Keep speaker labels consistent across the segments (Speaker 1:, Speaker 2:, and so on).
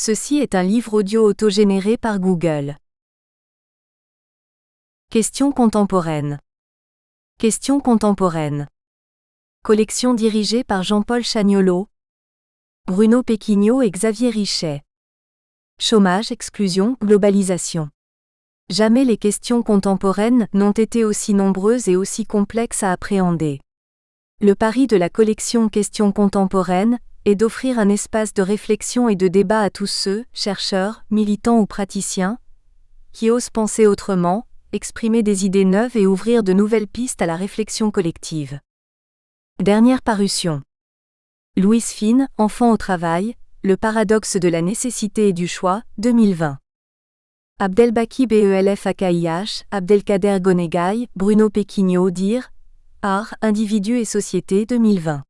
Speaker 1: Ceci est un livre audio autogénéré par Google. Questions contemporaines. Questions contemporaines. Collection dirigée par Jean-Paul Chagnolot, Bruno Péquignot et Xavier Richet. Chômage, exclusion, globalisation. Jamais les questions contemporaines n'ont été aussi nombreuses et aussi complexes à appréhender. Le pari de la collection Questions contemporaines est d'offrir un espace de réflexion et de débat à tous ceux, chercheurs, militants ou praticiens, qui osent penser autrement, exprimer des idées neuves et ouvrir de nouvelles pistes à la réflexion collective. Dernière parution. Louise Fine, Enfant au travail, le paradoxe de la nécessité et du choix, 2020. Abdelbaki Belf AKIH, Abdelkader Gonegaï, Bruno Péquignot Dire, Art, Individu et Société 2020.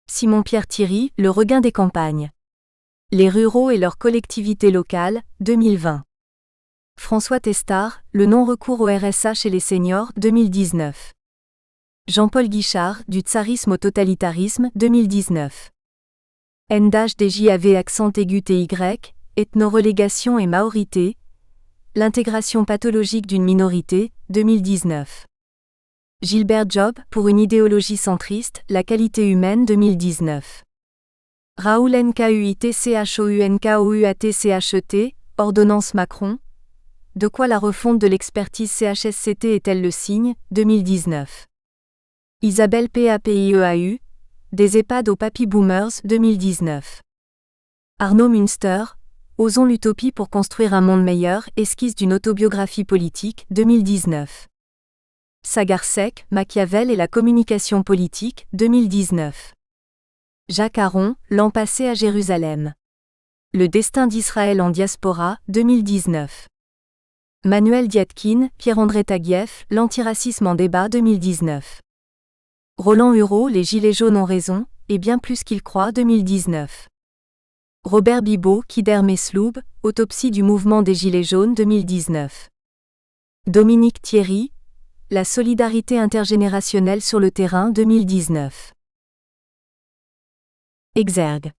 Speaker 1: Simon-Pierre Thierry, Le regain des campagnes. Les ruraux et leurs collectivités locales, 2020. François Testard, Le non-recours au RSA chez les seniors, 2019. Jean-Paul Guichard, Du tsarisme au totalitarisme, 2019. NDAJ accent aigu TY, Ethno-relégation et maorité, L'intégration pathologique d'une minorité, 2019. Gilbert Job, Pour une idéologie centriste, La qualité humaine, 2019. Raoul NKUITCHOUNKOUATCHET, Ordonnance Macron. De quoi la refonte de l'expertise CHSCT est-elle le signe, 2019. Isabelle PAPIEAU, Des EHPAD aux Papy Boomers, 2019. Arnaud Münster, Osons l'utopie pour construire un monde meilleur, esquisse d'une autobiographie politique, 2019. Sagarsek, Machiavel et la communication politique, 2019. Jacques Aron, L'an passé à Jérusalem. Le destin d'Israël en diaspora, 2019. Manuel Diatkin, Pierre-André Taguieff, L'antiracisme en débat, 2019. Roland Hureau, Les gilets jaunes ont raison, et bien plus qu'ils croient, 2019. Robert Bibot, Kider Mesloub, Autopsie du mouvement des gilets jaunes, 2019. Dominique Thierry, La solidarité intergénérationnelle sur le terrain, 2019. Exergue.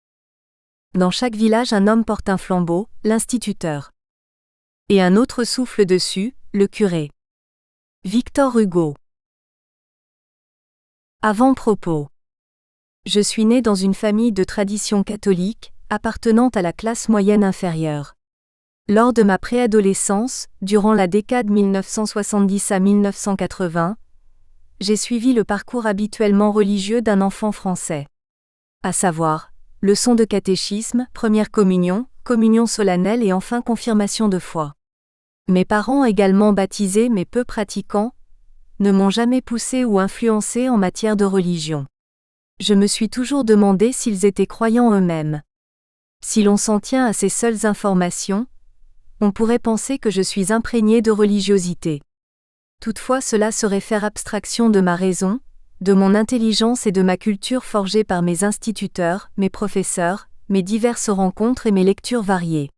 Speaker 1: Dans chaque village un homme porte un flambeau, l'instituteur. Et un autre souffle dessus, le curé. Victor Hugo. Avant-propos. Je suis né dans une famille de tradition catholique, appartenant à la classe moyenne inférieure. Lors de ma préadolescence, durant la décade 1970 à 1980, j'ai suivi le parcours habituellement religieux d'un enfant français. À savoir, leçon de catéchisme, première communion, communion solennelle et enfin confirmation de foi. Mes parents, également baptisés mais peu pratiquants, ne m'ont jamais poussé ou influencé en matière de religion. Je me suis toujours demandé s'ils étaient croyants eux-mêmes. Si l'on s'en tient à ces seules informations, on pourrait penser que je suis imprégné de religiosité. Toutefois, cela serait faire abstraction de ma raison, de mon intelligence et de ma culture forgée par mes instituteurs, mes professeurs, mes diverses rencontres et mes lectures variées.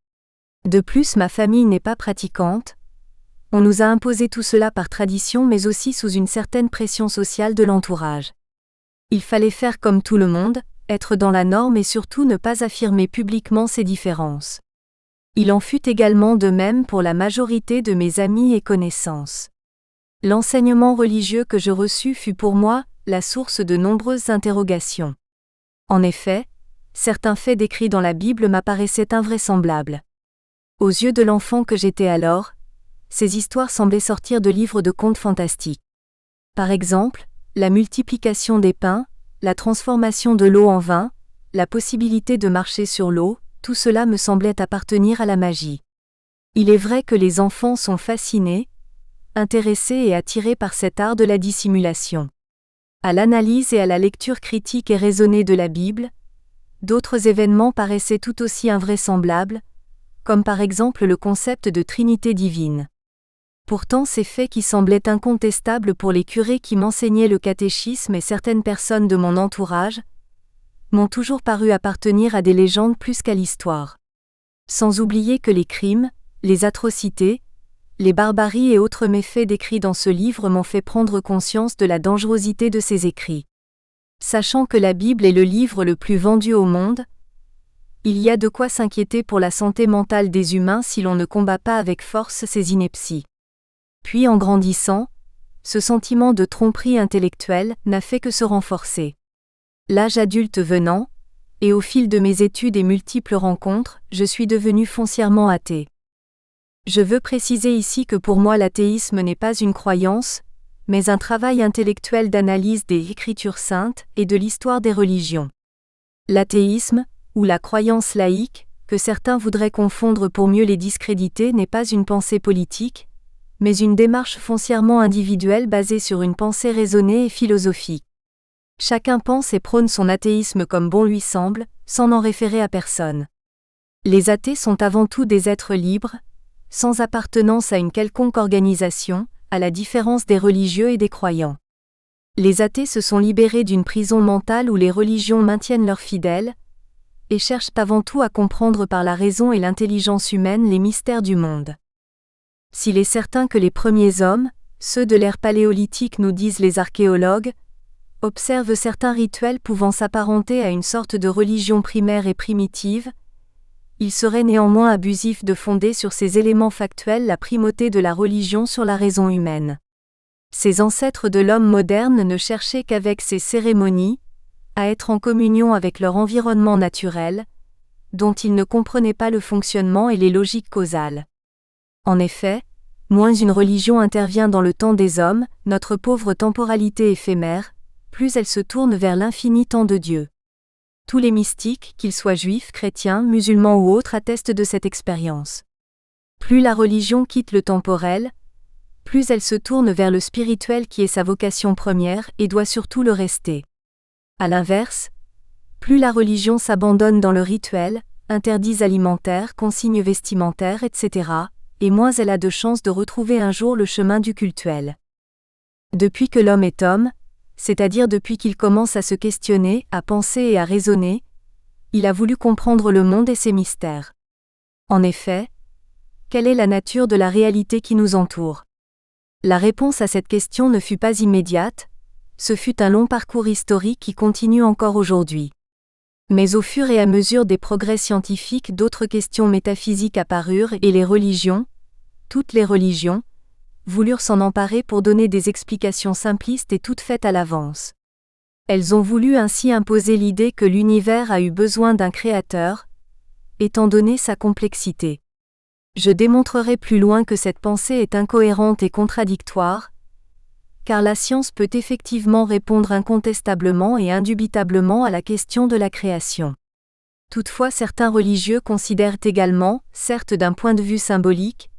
Speaker 1: De plus, ma famille n'est pas pratiquante. On nous a imposé tout cela par tradition mais aussi sous une certaine pression sociale de l'entourage. Il fallait faire comme tout le monde, être dans la norme et surtout ne pas affirmer publiquement ces différences. Il en fut également de même pour la majorité de mes amis et connaissances. L'enseignement religieux que je reçus fut pour moi la source de nombreuses interrogations. En effet, certains faits décrits dans la Bible m'apparaissaient invraisemblables. Aux yeux de l'enfant que j'étais alors, ces histoires semblaient sortir de livres de contes fantastiques. Par exemple, la multiplication des pains, la transformation de l'eau en vin, la possibilité de marcher sur l'eau, tout cela me semblait appartenir à la magie. Il est vrai que les enfants sont fascinés, intéressés et attirés par cet art de la dissimulation. À l'analyse et à la lecture critique et raisonnée de la Bible, d'autres événements paraissaient tout aussi invraisemblables, comme par exemple le concept de Trinité divine. Pourtant, ces faits qui semblaient incontestables pour les curés qui m'enseignaient le catéchisme et certaines personnes de mon entourage, m'ont toujours paru appartenir à des légendes plus qu'à l'histoire. Sans oublier que les crimes, les atrocités, les barbaries et autres méfaits décrits dans ce livre m'ont fait prendre conscience de la dangerosité de ces écrits. Sachant que la Bible est le livre le plus vendu au monde, Il y a de quoi s'inquiéter pour la santé mentale des humains si l'on ne combat pas avec force ces inepties. Puis en grandissant, ce sentiment de tromperie intellectuelle n'a fait que se renforcer. L'âge adulte venant, et au fil de mes études et multiples rencontres, je suis devenu foncièrement athée. Je veux préciser ici que pour moi l'athéisme n'est pas une croyance, mais un travail intellectuel d'analyse des Écritures saintes et de l'histoire des religions. L'athéisme, ou la croyance laïque, que certains voudraient confondre pour mieux les discréditer, n'est pas une pensée politique, mais une démarche foncièrement individuelle basée sur une pensée raisonnée et philosophique. Chacun pense et prône son athéisme comme bon lui semble, sans en référer à personne. Les athées sont avant tout des êtres libres, sans appartenance à une quelconque organisation, à la différence des religieux et des croyants. Les athées se sont libérés d'une prison mentale où les religions maintiennent leurs fidèles, et cherchent avant tout à comprendre par la raison et l'intelligence humaine les mystères du monde. S'il est certain que les premiers hommes, ceux de l'ère paléolithique nous disent les archéologues, observent certains rituels pouvant s'apparenter à une sorte de religion primaire et primitive, il serait néanmoins abusif de fonder sur ces éléments factuels la primauté de la religion sur la raison humaine. Ces ancêtres de l'homme moderne ne cherchaient qu'avec ces cérémonies, à être en communion avec leur environnement naturel, dont ils ne comprenaient pas le fonctionnement et les logiques causales. En effet, moins une religion intervient dans le temps des hommes, notre pauvre temporalité éphémère, plus elle se tourne vers l'infini temps de Dieu. Tous les mystiques, qu'ils soient juifs, chrétiens, musulmans ou autres, attestent de cette expérience. Plus la religion quitte le temporel, plus elle se tourne vers le spirituel qui est sa vocation première et doit surtout le rester. À l'inverse, plus la religion s'abandonne dans le rituel, interdits alimentaires, consignes vestimentaires, etc., et moins elle a de chances de retrouver un jour le chemin du cultuel. Depuis que l'homme est homme, c'est-à-dire depuis qu'il commence à se questionner, à penser et à raisonner, il a voulu comprendre le monde et ses mystères. En effet, quelle est la nature de la réalité qui nous entoure ? La réponse à cette question ne fut pas immédiate, ce fut un long parcours historique qui continue encore aujourd'hui. Mais au fur et à mesure des progrès scientifiques, d'autres questions métaphysiques apparurent et les religions, toutes les religions, voulurent s'en emparer pour donner des explications simplistes et toutes faites à l'avance. Elles ont voulu ainsi imposer l'idée que l'univers a eu besoin d'un créateur, étant donné sa complexité. Je démontrerai plus loin que cette pensée est incohérente et contradictoire, car la science peut effectivement répondre incontestablement et indubitablement à la question de la création. Toutefois, certains religieux considèrent également, certes d'un point de vue symbolique,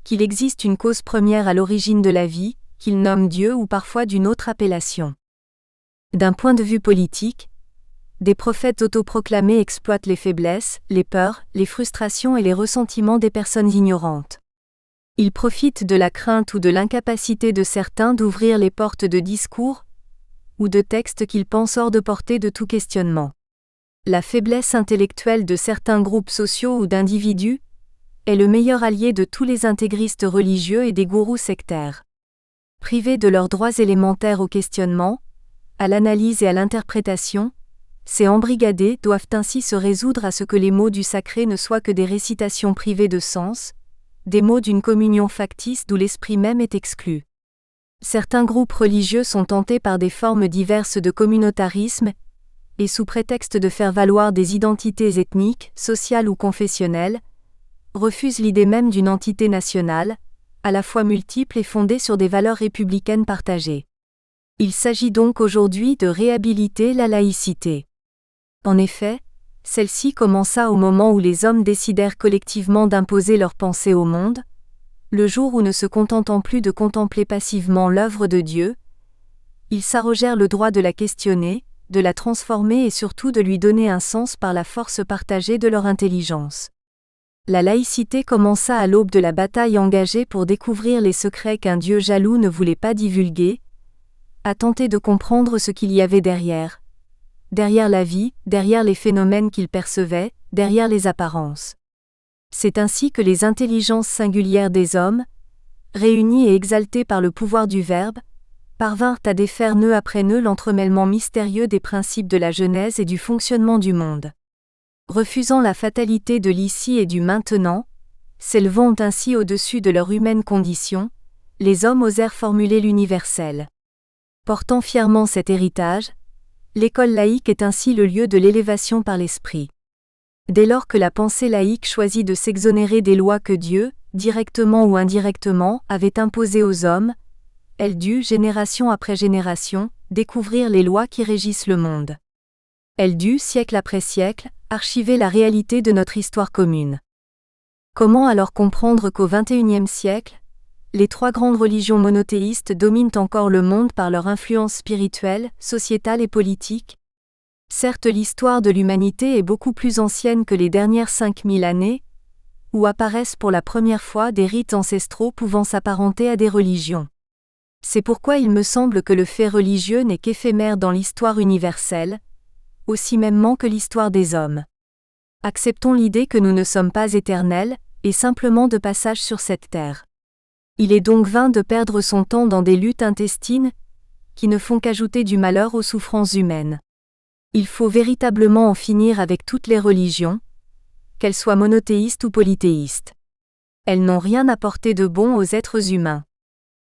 Speaker 1: qu'il existe une cause première à l'origine de la vie, qu'ils nomment Dieu ou parfois d'une autre appellation. D'un point de vue politique, des prophètes autoproclamés exploitent les faiblesses, les peurs, les frustrations et les ressentiments des personnes ignorantes. Ils profitent de la crainte ou de l'incapacité de certains d'ouvrir les portes de discours ou de textes qu'ils pensent hors de portée de tout questionnement. La faiblesse intellectuelle de certains groupes sociaux ou d'individus est le meilleur allié de tous les intégristes religieux et des gourous sectaires. Privés de leurs droits élémentaires au questionnement, à l'analyse et à l'interprétation, ces embrigadés doivent ainsi se résoudre à ce que les mots du sacré ne soient que des récitations privées de sens, des mots d'une communion factice d'où l'esprit même est exclu. Certains groupes religieux sont tentés par des formes diverses de communautarisme, et sous prétexte de faire valoir des identités ethniques, sociales ou confessionnelles, refusent l'idée même d'une entité nationale, à la fois multiple et fondée sur des valeurs républicaines partagées. Il s'agit donc aujourd'hui de réhabiliter la laïcité. En effet, celle-ci commença au moment où les hommes décidèrent collectivement d'imposer leur pensée au monde, le jour où ne se contentant plus de contempler passivement l'œuvre de Dieu, ils s'arrogèrent le droit de la questionner, de la transformer et surtout de lui donner un sens par la force partagée de leur intelligence. La laïcité commença à l'aube de la bataille engagée pour découvrir les secrets qu'un Dieu jaloux ne voulait pas divulguer, à tenter de comprendre ce qu'il y avait derrière la vie, derrière les phénomènes qu'il percevait, derrière les apparences. C'est ainsi que les intelligences singulières des hommes, réunies et exaltées par le pouvoir du Verbe, parvinrent à défaire nœud après nœud l'entremêlement mystérieux des principes de la Genèse et du fonctionnement du monde. Refusant la fatalité de l'ici et du maintenant, s'élevant ainsi au-dessus de leur humaine condition, les hommes osèrent formuler l'universel. Portant fièrement cet héritage, l'école laïque est ainsi le lieu de l'élévation par l'esprit. Dès lors que la pensée laïque choisit de s'exonérer des lois que Dieu, directement ou indirectement, avait imposées aux hommes, elle dut, génération après génération, découvrir les lois qui régissent le monde. Elle dut, siècle après siècle, archiver la réalité de notre histoire commune. Comment alors comprendre qu'au XXIe siècle, les trois grandes religions monothéistes dominent encore le monde par leur influence spirituelle, sociétale et politique? Certes, l'histoire de l'humanité est beaucoup plus ancienne que les dernières 5000 années, où apparaissent pour la première fois des rites ancestraux pouvant s'apparenter à des religions. C'est pourquoi il me semble que le fait religieux n'est qu'éphémère dans l'histoire universelle, aussi mêmement que l'histoire des hommes. Acceptons l'idée que nous ne sommes pas éternels, et simplement de passage sur cette terre. Il est donc vain de perdre son temps dans des luttes intestines, qui ne font qu'ajouter du malheur aux souffrances humaines. Il faut véritablement en finir avec toutes les religions, qu'elles soient monothéistes ou polythéistes. Elles n'ont rien apporté de bon aux êtres humains.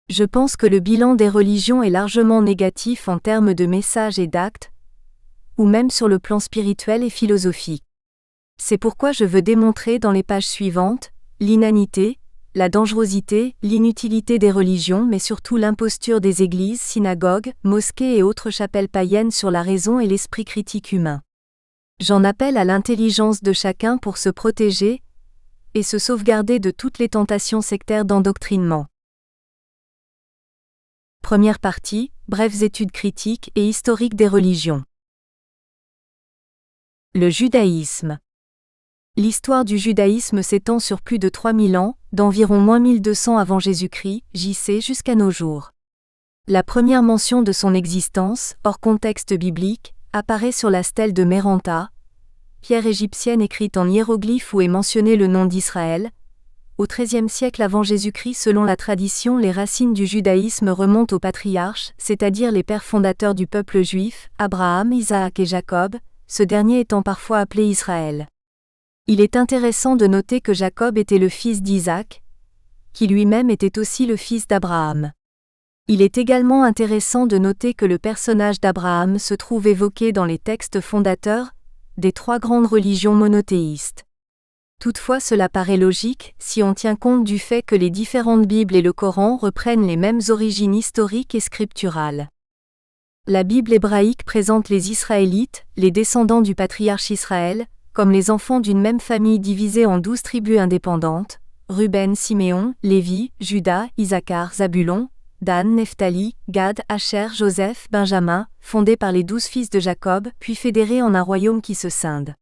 Speaker 1: Je pense que le bilan des religions est largement négatif en termes de messages et d'actes, ou même sur le plan spirituel et philosophique. C'est pourquoi je veux démontrer dans les pages suivantes, l'inanité, la dangerosité, l'inutilité des religions mais surtout l'imposture des églises, synagogues, mosquées et autres chapelles païennes sur la raison et l'esprit critique humain. J'en appelle à l'intelligence de chacun pour se protéger et se sauvegarder de toutes les tentations sectaires d'endoctrinement. Première partie, brèves études critiques et historiques des religions. Le judaïsme. L'histoire du judaïsme s'étend sur plus de 3000 ans, d'environ -1200 avant Jésus-Christ, JC jusqu'à nos jours. La première mention de son existence, hors contexte biblique, apparaît sur la stèle de Mérenta, pierre égyptienne écrite en hiéroglyphes où est mentionné le nom d'Israël. Au XIIIe siècle avant Jésus-Christ, selon la tradition, les racines du judaïsme remontent aux patriarches, c'est-à-dire les pères fondateurs du peuple juif, Abraham, Isaac et Jacob, ce dernier étant parfois appelé Israël. Il est intéressant de noter que Jacob était le fils d'Isaac, qui lui-même était aussi le fils d'Abraham. Il est également intéressant de noter que le personnage d'Abraham se trouve évoqué dans les textes fondateurs des trois grandes religions monothéistes. Toutefois, cela paraît logique si on tient compte du fait que les différentes Bibles et le Coran reprennent les mêmes origines historiques et scripturales. La Bible hébraïque présente les Israélites, les descendants du patriarche Israël, comme les enfants d'une même famille divisée en 12 tribus indépendantes, Ruben, Siméon, Lévi, Juda, Issacar, Zabulon, Dan, Nephtali, Gad, Asher, Joseph, Benjamin, fondés par les 12 fils de Jacob, puis fédérés en un royaume qui se scinde.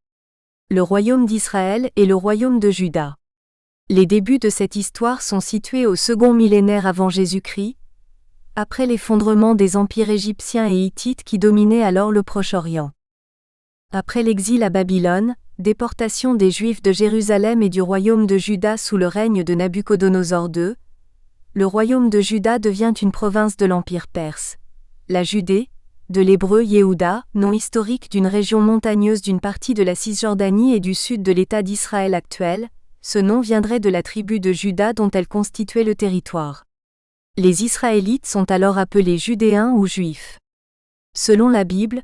Speaker 1: Le royaume d'Israël et le royaume de Juda. Les débuts de cette histoire sont situés au second millénaire avant Jésus-Christ, après l'effondrement des empires égyptiens et hittites qui dominaient alors le Proche-Orient. Après l'exil à Babylone, déportation des Juifs de Jérusalem et du royaume de Juda sous le règne de Nabuchodonosor II, le royaume de Juda devient une province de l'Empire perse. La Judée, de l'hébreu Yehuda, nom historique d'une région montagneuse d'une partie de la Cisjordanie et du sud de l'État d'Israël actuel, ce nom viendrait de la tribu de Juda dont elle constituait le territoire. Les Israélites sont alors appelés Judéens ou Juifs. Selon la Bible,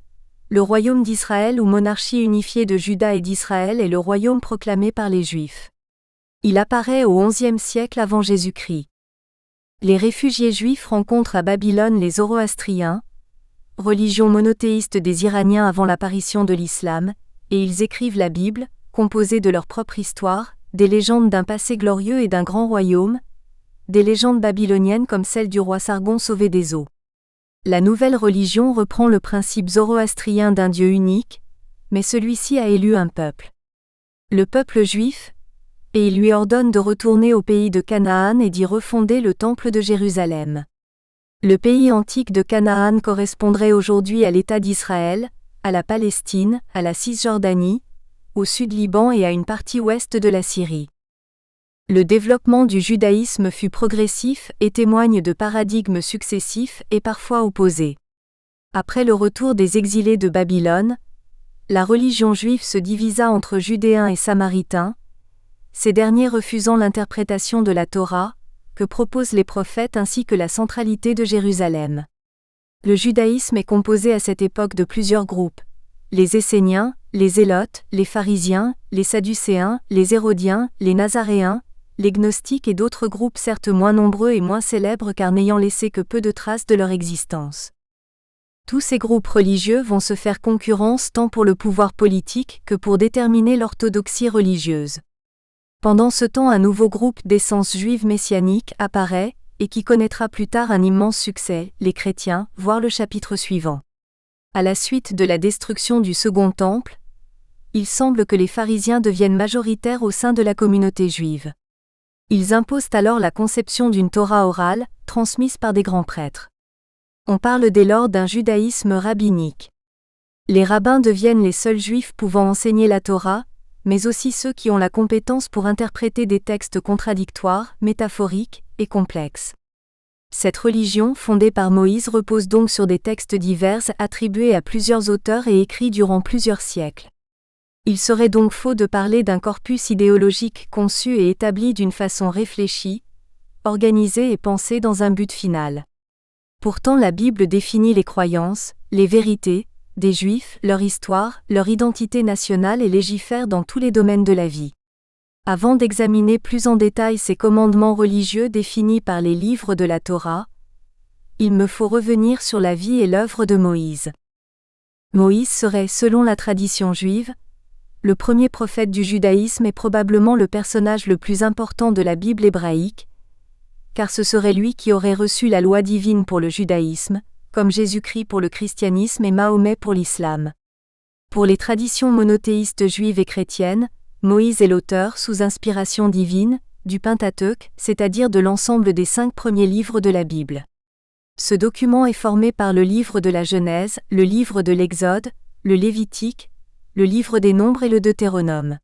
Speaker 1: le royaume d'Israël ou monarchie unifiée de Juda et d'Israël est le royaume proclamé par les Juifs. Il apparaît au XIe siècle avant Jésus-Christ. Les réfugiés juifs rencontrent à Babylone les Zoroastriens, religion monothéiste des Iraniens avant l'apparition de l'islam, et ils écrivent la Bible, composée de leur propre histoire, des légendes d'un passé glorieux et d'un grand royaume, des légendes babyloniennes comme celle du roi Sargon sauvé des eaux. La nouvelle religion reprend le principe zoroastrien d'un Dieu unique, mais celui-ci a élu un peuple. Le peuple juif, et il lui ordonne de retourner au pays de Canaan et d'y refonder le temple de Jérusalem. Le pays antique de Canaan correspondrait aujourd'hui à l'État d'Israël, à la Palestine, à la Cisjordanie, au sud-Liban et à une partie ouest de la Syrie. Le développement du judaïsme fut progressif et témoigne de paradigmes successifs et parfois opposés. Après le retour des exilés de Babylone, la religion juive se divisa entre Judéens et Samaritains, ces derniers refusant l'interprétation de la Torah, que proposent les prophètes ainsi que la centralité de Jérusalem. Le judaïsme est composé à cette époque de plusieurs groupes: les Esséniens, les Zélotes, les Pharisiens, les Sadducéens, les Hérodiens, les Nazaréens, les Gnostiques et d'autres groupes certes moins nombreux et moins célèbres car n'ayant laissé que peu de traces de leur existence. Tous ces groupes religieux vont se faire concurrence tant pour le pouvoir politique que pour déterminer l'orthodoxie religieuse. Pendant ce temps, un nouveau groupe d'essence juive messianique apparaît, et qui connaîtra plus tard un immense succès, les chrétiens, voir le chapitre suivant. À la suite de la destruction du Second Temple, il semble que les pharisiens deviennent majoritaires au sein de la communauté juive. Ils imposent alors la conception d'une Torah orale, transmise par des grands prêtres. On parle dès lors d'un judaïsme rabbinique. Les rabbins deviennent les seuls juifs pouvant enseigner la Torah, mais aussi ceux qui ont la compétence pour interpréter des textes contradictoires, métaphoriques et complexes. Cette religion, fondée par Moïse, repose donc sur des textes divers attribués à plusieurs auteurs et écrits durant plusieurs siècles. Il serait donc faux de parler d'un corpus idéologique conçu et établi d'une façon réfléchie, organisée et pensée dans un but final. Pourtant, la Bible définit les croyances, les vérités, des Juifs, leur histoire, leur identité nationale et légifère dans tous les domaines de la vie. Avant d'examiner plus en détail ces commandements religieux définis par les livres de la Torah, il me faut revenir sur la vie et l'œuvre de Moïse. Moïse serait, selon la tradition juive, le premier prophète du judaïsme et probablement le personnage le plus important de la Bible hébraïque, car ce serait lui qui aurait reçu la loi divine pour le judaïsme, comme Jésus-Christ pour le christianisme et Mahomet pour l'islam. Pour les traditions monothéistes juives et chrétiennes, Moïse est l'auteur, sous inspiration divine, du Pentateuque, c'est-à-dire de l'ensemble des 5 premiers livres de la Bible. Ce document est formé par le livre de la Genèse, le livre de l'Exode, le Lévitique, le livre des Nombres et le Deutéronome.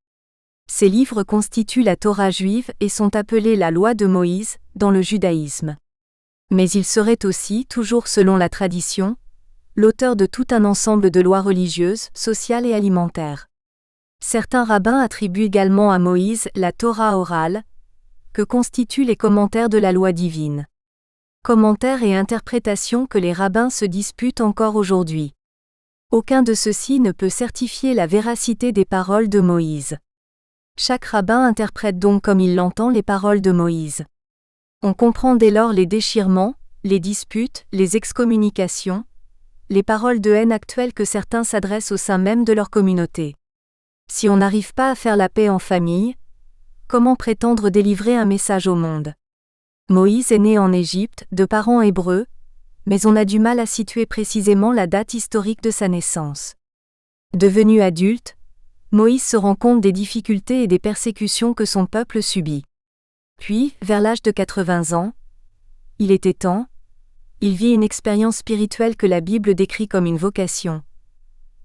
Speaker 1: Ces livres constituent la Torah juive et sont appelés la loi de Moïse, dans le judaïsme. Mais il serait aussi, toujours selon la tradition, l'auteur de tout un ensemble de lois religieuses, sociales et alimentaires. Certains rabbins attribuent également à Moïse la Torah orale, que constituent les commentaires de la loi divine. Commentaires et interprétations que les rabbins se disputent encore aujourd'hui. Aucun de ceux-ci ne peut certifier la véracité des paroles de Moïse. Chaque rabbin interprète donc comme il l'entend les paroles de Moïse. On comprend dès lors les déchirements, les disputes, les excommunications, les paroles de haine actuelles que certains s'adressent au sein même de leur communauté. Si on n'arrive pas à faire la paix en famille, comment prétendre délivrer un message au monde? Moïse est né en Égypte, de parents hébreux, mais on a du mal à situer précisément la date historique de sa naissance. Devenu adulte, Moïse se rend compte des difficultés et des persécutions que son peuple subit. Puis, vers l'âge de 80 ans, il était temps, il vit une expérience spirituelle que la Bible décrit comme une vocation.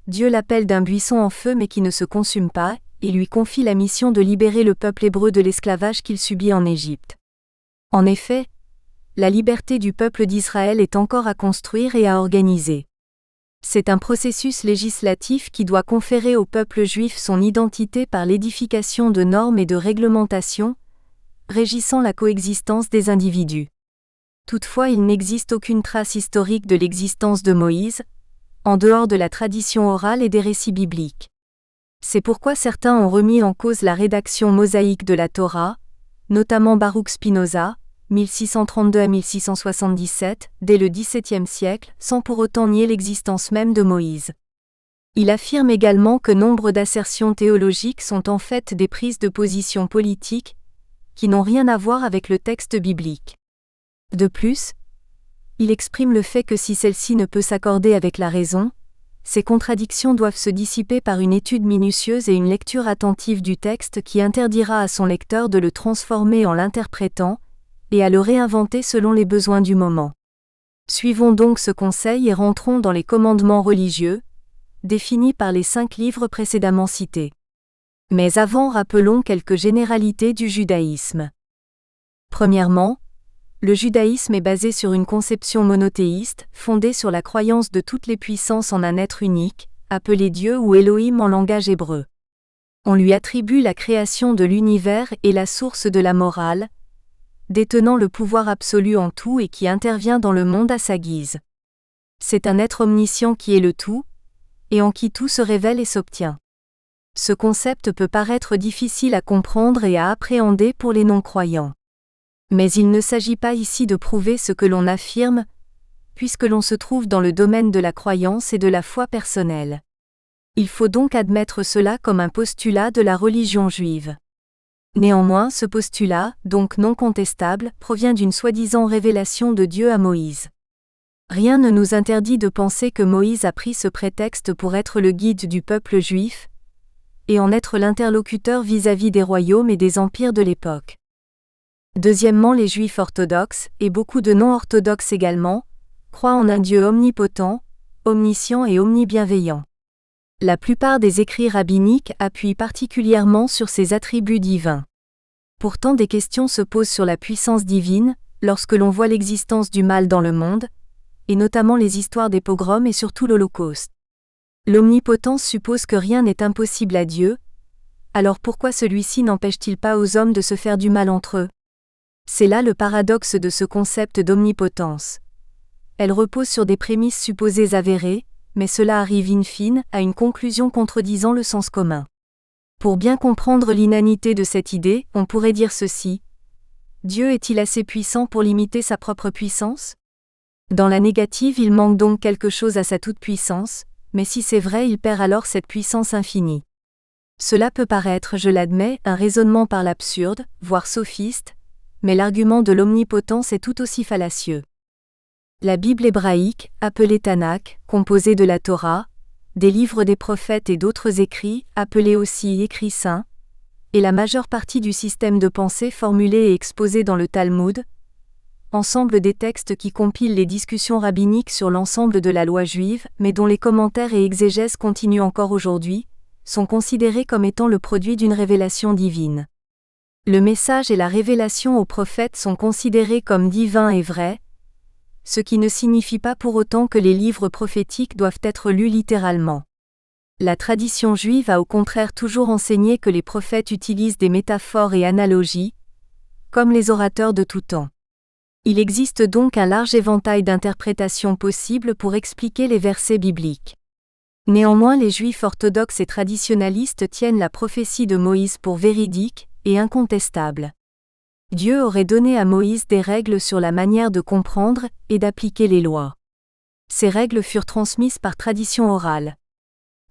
Speaker 1: Dieu l'appelle d'un buisson en feu mais qui ne se consume pas, et lui confie la mission de libérer le peuple hébreu de l'esclavage qu'il subit en Égypte. En effet, la liberté du peuple d'Israël est encore à construire et à organiser. C'est un processus législatif qui doit conférer au peuple juif son identité par l'édification de normes et de réglementations, régissant la coexistence des individus. Toutefois, il n'existe aucune trace historique de l'existence de Moïse, en dehors de la tradition orale et des récits bibliques. C'est pourquoi certains ont remis en cause la rédaction mosaïque de la Torah, notamment Baruch Spinoza, 1632 à 1677, dès le XVIIe siècle, sans pour autant nier l'existence même de Moïse. Il affirme également que nombre d'assertions théologiques sont en fait des prises de position politiques, qui n'ont rien à voir avec le texte biblique. De plus, il exprime le fait que si celle-ci ne peut s'accorder avec la raison, ces contradictions doivent se dissiper par une étude minutieuse et une lecture attentive du texte qui interdira à son lecteur de le transformer en l'interprétant, et à le réinventer selon les besoins du moment. Suivons donc ce conseil et rentrons dans les commandements religieux, définis par les 5 livres précédemment cités. Mais avant, rappelons quelques généralités du judaïsme. Premièrement, le judaïsme est basé sur une conception monothéiste, fondée sur la croyance de toutes les puissances en un être unique, appelé Dieu ou Elohim en langage hébreu. On lui attribue la création de l'univers et la source de la morale, détenant le pouvoir absolu en tout et qui intervient dans le monde à sa guise. C'est un être omniscient qui est le tout, et en qui tout se révèle et s'obtient. Ce concept peut paraître difficile à comprendre et à appréhender pour les non-croyants. Mais il ne s'agit pas ici de prouver ce que l'on affirme, puisque l'on se trouve dans le domaine de la croyance et de la foi personnelle. Il faut donc admettre cela comme un postulat de la religion juive. Néanmoins, ce postulat, donc non contestable, provient d'une soi-disant révélation de Dieu à Moïse. Rien ne nous interdit de penser que Moïse a pris ce prétexte pour être le guide du peuple juif, et en être l'interlocuteur vis-à-vis des royaumes et des empires de l'époque. Deuxièmement, les Juifs orthodoxes, et beaucoup de non-orthodoxes également, croient en un Dieu omnipotent, omniscient et omnibienveillant. La plupart des écrits rabbiniques appuient particulièrement sur ces attributs divins. Pourtant, des questions se posent sur la puissance divine, lorsque l'on voit l'existence du mal dans le monde, et notamment les histoires des pogroms et surtout l'Holocauste. L'omnipotence suppose que rien n'est impossible à Dieu, alors pourquoi celui-ci n'empêche-t-il pas aux hommes de se faire du mal entre eux ? C'est là le paradoxe de ce concept d'omnipotence. Elle repose sur des prémices supposées avérées, mais cela arrive in fine à une conclusion contredisant le sens commun. Pour bien comprendre l'inanité de cette idée, on pourrait dire ceci. Dieu est-il assez puissant pour limiter sa propre puissance ? Dans la négative, il manque donc quelque chose à sa toute-puissance, mais si c'est vrai, il perd alors cette puissance infinie. Cela peut paraître, je l'admets, un raisonnement par l'absurde, voire sophiste, mais l'argument de l'omnipotence est tout aussi fallacieux. La Bible hébraïque, appelée Tanakh, composée de la Torah, des livres des prophètes et d'autres écrits, appelés aussi écrits saints, et la majeure partie du système de pensée formulé et exposé dans le Talmud, ensemble des textes qui compilent les discussions rabbiniques sur l'ensemble de la loi juive, mais dont les commentaires et exégèses continuent encore aujourd'hui, sont considérés comme étant le produit d'une révélation divine. Le message et la révélation aux prophètes sont considérés comme divins et vrais, ce qui ne signifie pas pour autant que les livres prophétiques doivent être lus littéralement. La tradition juive a au contraire toujours enseigné que les prophètes utilisent des métaphores et analogies, comme les orateurs de tout temps. Il existe donc un large éventail d'interprétations possibles pour expliquer les versets bibliques. Néanmoins, les Juifs orthodoxes et traditionalistes tiennent la prophétie de Moïse pour véridique et incontestable. Dieu aurait donné à Moïse des règles sur la manière de comprendre et d'appliquer les lois. Ces règles furent transmises par tradition orale.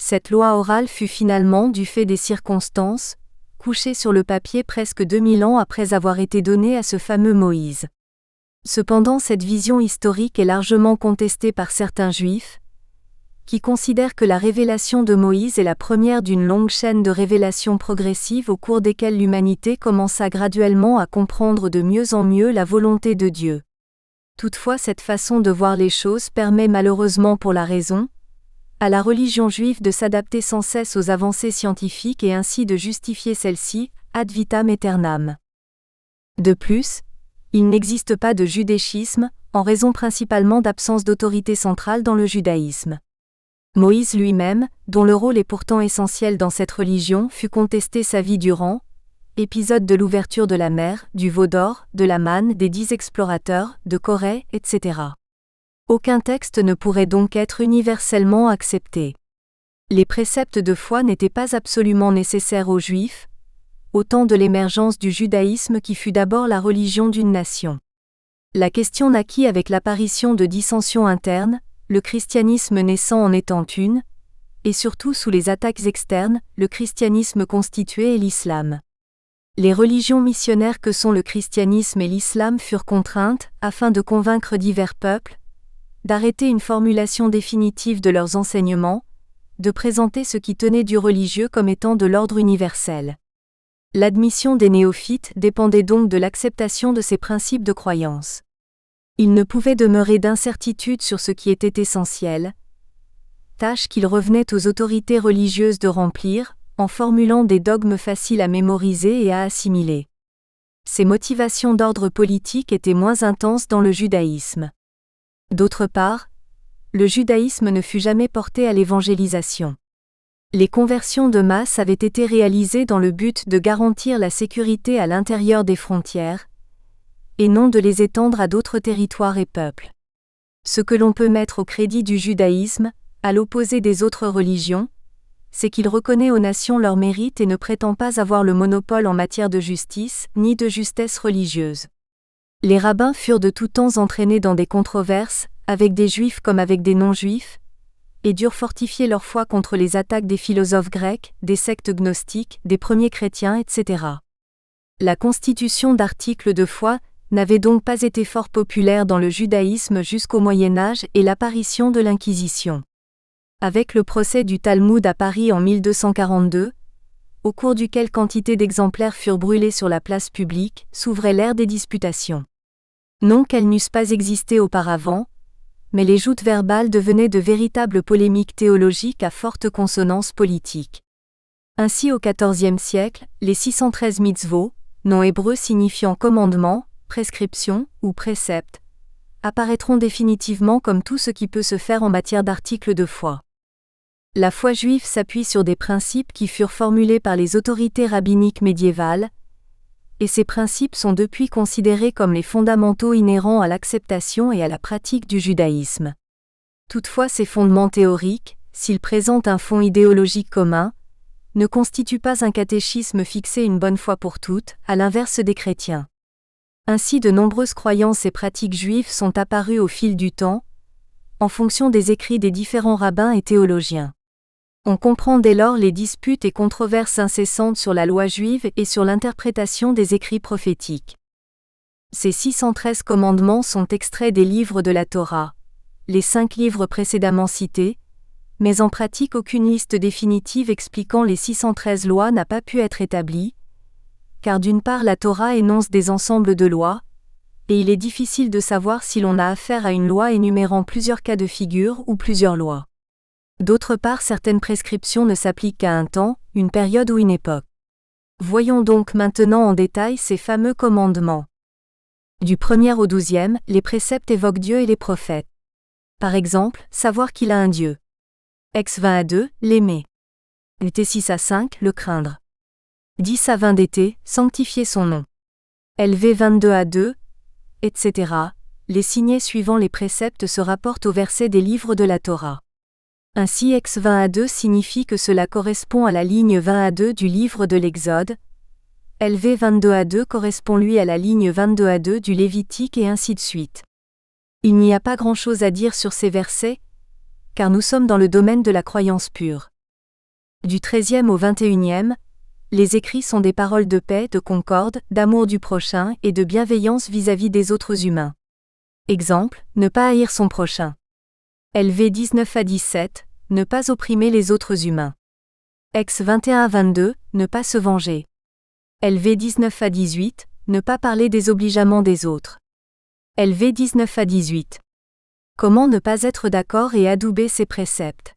Speaker 1: Cette loi orale fut finalement, du fait des circonstances, couchée sur le papier presque 2000 ans après avoir été donnée à ce fameux Moïse. Cependant, cette vision historique est largement contestée par certains Juifs, qui considèrent que la révélation de Moïse est la première d'une longue chaîne de révélations progressives au cours desquelles l'humanité commença graduellement à comprendre de mieux en mieux la volonté de Dieu. Toutefois, cette façon de voir les choses permet malheureusement pour la raison, à la religion juive de s'adapter sans cesse aux avancées scientifiques et ainsi de justifier celles-ci, ad vitam aeternam. De plus, il n'existe pas de judéchisme, en raison principalement d'absence d'autorité centrale dans le judaïsme. Moïse lui-même, dont le rôle est pourtant essentiel dans cette religion, fut contesté sa vie durant, épisode de l'ouverture de la mer, du veau d'or, de la manne, des 10 explorateurs, de Corée, etc. Aucun texte ne pourrait donc être universellement accepté. Les préceptes de foi n'étaient pas absolument nécessaires aux Juifs, au temps de l'émergence du judaïsme qui fut d'abord la religion d'une nation. La question naquit avec l'apparition de dissensions internes, le christianisme naissant en étant une, et surtout sous les attaques externes, le christianisme constitué et l'islam. Les religions missionnaires que sont le christianisme et l'islam furent contraintes, afin de convaincre divers peuples, d'arrêter une formulation définitive de leurs enseignements, de présenter ce qui tenait du religieux comme étant de l'ordre universel. L'admission des néophytes dépendait donc de l'acceptation de ces principes de croyance. Il ne pouvait demeurer d'incertitude sur ce qui était essentiel, tâche qu'il revenait aux autorités religieuses de remplir, en formulant des dogmes faciles à mémoriser et à assimiler. Ces motivations d'ordre politique étaient moins intenses dans le judaïsme. D'autre part, le judaïsme ne fut jamais porté à l'évangélisation. Les conversions de masse avaient été réalisées dans le but de garantir la sécurité à l'intérieur des frontières, et non de les étendre à d'autres territoires et peuples. Ce que l'on peut mettre au crédit du judaïsme, à l'opposé des autres religions, c'est qu'il reconnaît aux nations leur mérite et ne prétend pas avoir le monopole en matière de justice, ni de justesse religieuse. Les rabbins furent de tout temps entraînés dans des controverses, avec des juifs comme avec des non-juifs, et durent fortifier leur foi contre les attaques des philosophes grecs, des sectes gnostiques, des premiers chrétiens, etc. La constitution d'articles de foi n'avait donc pas été fort populaire dans le judaïsme jusqu'au Moyen Âge et l'apparition de l'Inquisition. Avec le procès du Talmud à Paris en 1242, au cours duquel quantité d'exemplaires furent brûlés sur la place publique, s'ouvrait l'ère des disputations. Non qu'elles n'eussent pas existé auparavant, mais les joutes verbales devenaient de véritables polémiques théologiques à forte consonance politique. Ainsi au XIVe siècle, les 613 mitzvot, nom hébreu signifiant commandement, prescription ou précepte, apparaîtront définitivement comme tout ce qui peut se faire en matière d'articles de foi. La foi juive s'appuie sur des principes qui furent formulés par les autorités rabbiniques médiévales, et ces principes sont depuis considérés comme les fondamentaux inhérents à l'acceptation et à la pratique du judaïsme. Toutefois, ces fondements théoriques, s'ils présentent un fond idéologique commun, ne constituent pas un catéchisme fixé une bonne fois pour toutes, à l'inverse des chrétiens. Ainsi, de nombreuses croyances et pratiques juives sont apparues au fil du temps, en fonction des écrits des différents rabbins et théologiens. On comprend dès lors les disputes et controverses incessantes sur la loi juive et sur l'interprétation des écrits prophétiques. Ces 613 commandements sont extraits des livres de la Torah, les 5 livres précédemment cités, mais en pratique aucune liste définitive expliquant les 613 lois n'a pas pu être établie, car d'une part la Torah énonce des ensembles de lois, et il est difficile de savoir si l'on a affaire à une loi énumérant plusieurs cas de figure ou plusieurs lois. D'autre part, certaines prescriptions ne s'appliquent qu'à un temps, une période ou une époque. Voyons donc maintenant en détail ces fameux commandements. Du 1er au 12e, les préceptes évoquent Dieu et les prophètes. Par exemple, savoir qu'il a un Dieu. Ex 20 à 2, l'aimer. LT 6 à 5, le craindre. 10 à 20 DT, sanctifier son nom. LV 22 à 2, etc. Les signets suivant les préceptes se rapportent aux versets des livres de la Torah. Ainsi ex 20 à 2 signifie que cela correspond à la ligne 20 à 2 du livre de l'Exode. LV 22 à 2 correspond lui à la ligne 22 à 2 du Lévitique et ainsi de suite. Il n'y a pas grand-chose à dire sur ces versets, car nous sommes dans le domaine de la croyance pure. Du 13e au 21e, les écrits sont des paroles de paix, de concorde, d'amour du prochain et de bienveillance vis-à-vis des autres humains. Exemple, ne pas haïr son prochain. LV 19 à 17, ne pas opprimer les autres humains. Ex 21 à 22, ne pas se venger. LV 19 à 18, ne pas parler désobligeamment des autres. LV 19 à 18. Comment ne pas être d'accord et adouber ces préceptes?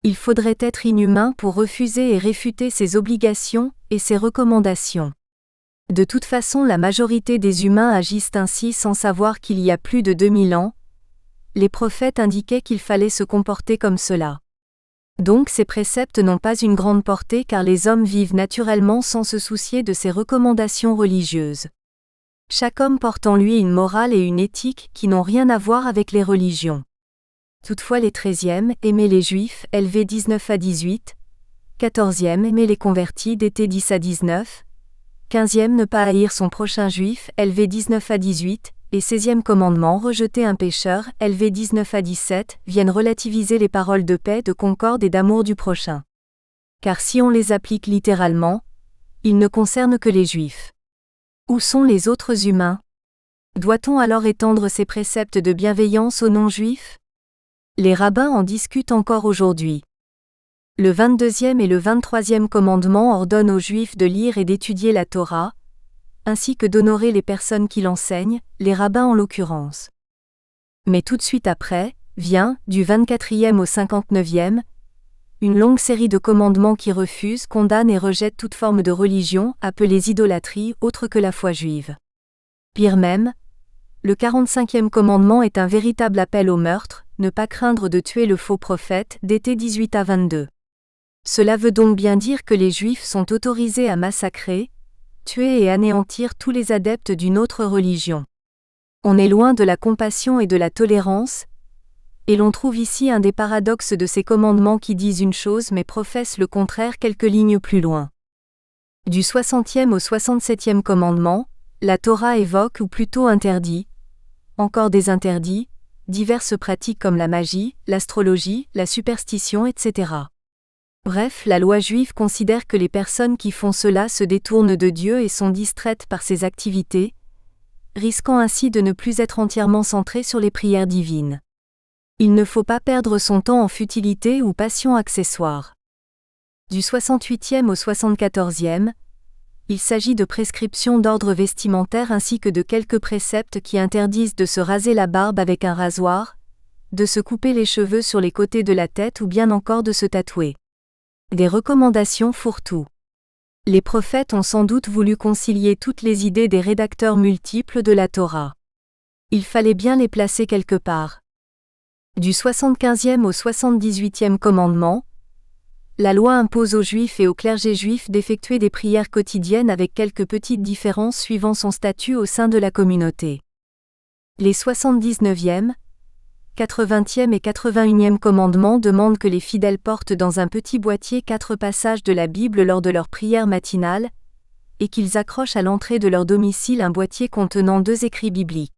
Speaker 1: Il faudrait être inhumain pour refuser et réfuter ces obligations et ces recommandations. De toute façon, la majorité des humains agissent ainsi sans savoir qu'il y a plus de 2000 ans, les prophètes indiquaient qu'il fallait se comporter comme cela. Donc ces préceptes n'ont pas une grande portée car les hommes vivent naturellement sans se soucier de ces recommandations religieuses. Chaque homme porte en lui une morale et une éthique qui n'ont rien à voir avec les religions. Toutefois les 13e, aimer les juifs, LV 19 à 18, 14e, aimer les convertis, DT 10 à 19, 15e, ne pas haïr son prochain juif, LV 19 à 18, et 16e commandement, rejeter un pécheur, LV 19 à 17, viennent relativiser les paroles de paix, de concorde et d'amour du prochain. Car si on les applique littéralement, ils ne concernent que les juifs. Où sont les autres humains? Doit-on alors étendre ces préceptes de bienveillance aux non-juifs? Les rabbins en discutent encore aujourd'hui. Le 22e et le 23e commandement ordonnent aux Juifs de lire et d'étudier la Torah, ainsi que d'honorer les personnes qui l'enseignent, les rabbins en l'occurrence. Mais tout de suite après, vient, du 24e au 59e, une longue série de commandements qui refusent, condamnent et rejettent toute forme de religion, appelée idolâtrie, autre que la foi juive. Pire même, le 45e commandement est un véritable appel au meurtre, ne pas craindre de tuer le faux prophète, d'été 18 à 22. Cela veut donc bien dire que les Juifs sont autorisés à massacrer, tuer et anéantir tous les adeptes d'une autre religion. On est loin de la compassion et de la tolérance, et l'on trouve ici un des paradoxes de ces commandements qui disent une chose mais professent le contraire quelques lignes plus loin. Du 60e au 67e commandement, la Torah évoque ou plutôt interdit, encore des interdits, diverses pratiques comme la magie, l'astrologie, la superstition, etc. Bref, la loi juive considère que les personnes qui font cela se détournent de Dieu et sont distraites par ces activités, risquant ainsi de ne plus être entièrement centrées sur les prières divines. Il ne faut pas perdre son temps en futilité ou passions accessoires. Du 68e au 74e, il s'agit de prescriptions d'ordre vestimentaire ainsi que de quelques préceptes qui interdisent de se raser la barbe avec un rasoir, de se couper les cheveux sur les côtés de la tête ou bien encore de se tatouer. Des recommandations fourre-tout. Les prophètes ont sans doute voulu concilier toutes les idées des rédacteurs multiples de la Torah. Il fallait bien les placer quelque part. Du 75e au 78e commandement, la loi impose aux Juifs et au clergé juif d'effectuer des prières quotidiennes avec quelques petites différences suivant son statut au sein de la communauté. Les 79e, 80e et 81e commandements demandent que les fidèles portent dans un petit boîtier 4 passages de la Bible lors de leur prière matinale, et qu'ils accrochent à l'entrée de leur domicile un boîtier contenant 2 écrits bibliques.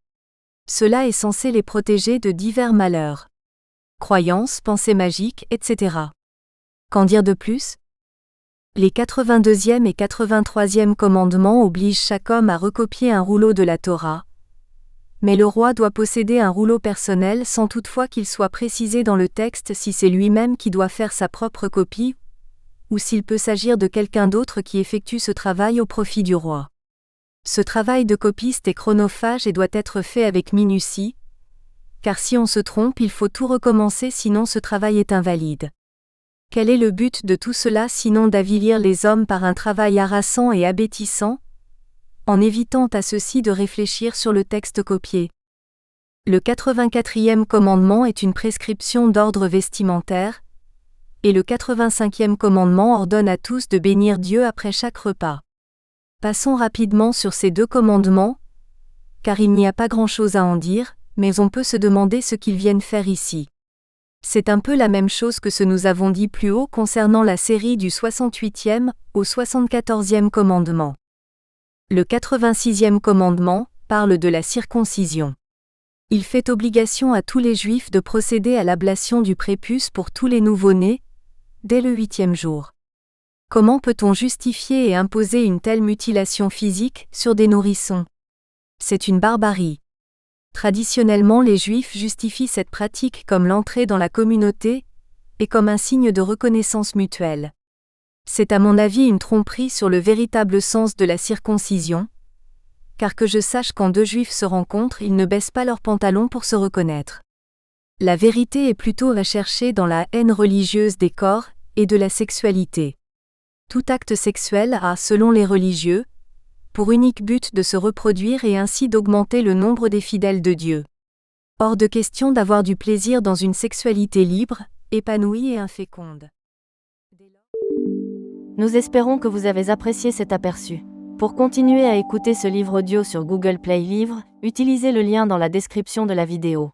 Speaker 1: Cela est censé les protéger de divers malheurs. Croyances, pensées magiques, etc. Qu'en dire de plus ? Les 82e et 83e commandements obligent chaque homme à recopier un rouleau de la Torah, mais le roi doit posséder un rouleau personnel sans toutefois qu'il soit précisé dans le texte si c'est lui-même qui doit faire sa propre copie, ou s'il peut s'agir de quelqu'un d'autre qui effectue ce travail au profit du roi. Ce travail de copiste est chronophage et doit être fait avec minutie, car si on se trompe il faut tout recommencer sinon ce travail est invalide. Quel est le but de tout cela sinon d'avilir les hommes par un travail harassant et abêtissant, en évitant à ceux-ci de réfléchir sur le texte copié. Le 84e commandement est une prescription d'ordre vestimentaire, et le 85e commandement ordonne à tous de bénir Dieu après chaque repas. Passons rapidement sur ces 2 commandements, car il n'y a pas grand-chose à en dire, mais on peut se demander ce qu'ils viennent faire ici. C'est un peu la même chose que ce que nous avons dit plus haut concernant la série du 68e au 74e commandement. Le 86e commandement parle de la circoncision. Il fait obligation à tous les Juifs de procéder à l'ablation du prépuce pour tous les nouveau-nés, dès le 8e jour. Comment peut-on justifier et imposer une telle mutilation physique sur des nourrissons ? C'est une barbarie. Traditionnellement, les Juifs justifient cette pratique comme l'entrée dans la communauté et comme un signe de reconnaissance mutuelle. C'est à mon avis une tromperie sur le véritable sens de la circoncision, car que je sache quand 2 Juifs se rencontrent, ils ne baissent pas leurs pantalons pour se reconnaître. La vérité est plutôt à chercher dans la haine religieuse des corps et de la sexualité. Tout acte sexuel a, selon les religieux, pour unique but de se reproduire et ainsi d'augmenter le nombre des fidèles de Dieu. Hors de question d'avoir du plaisir dans une sexualité libre, épanouie et inféconde.
Speaker 2: Nous espérons que vous avez apprécié cet aperçu. Pour continuer à écouter ce livre audio sur Google Play Livres, utilisez le lien dans la description de la vidéo.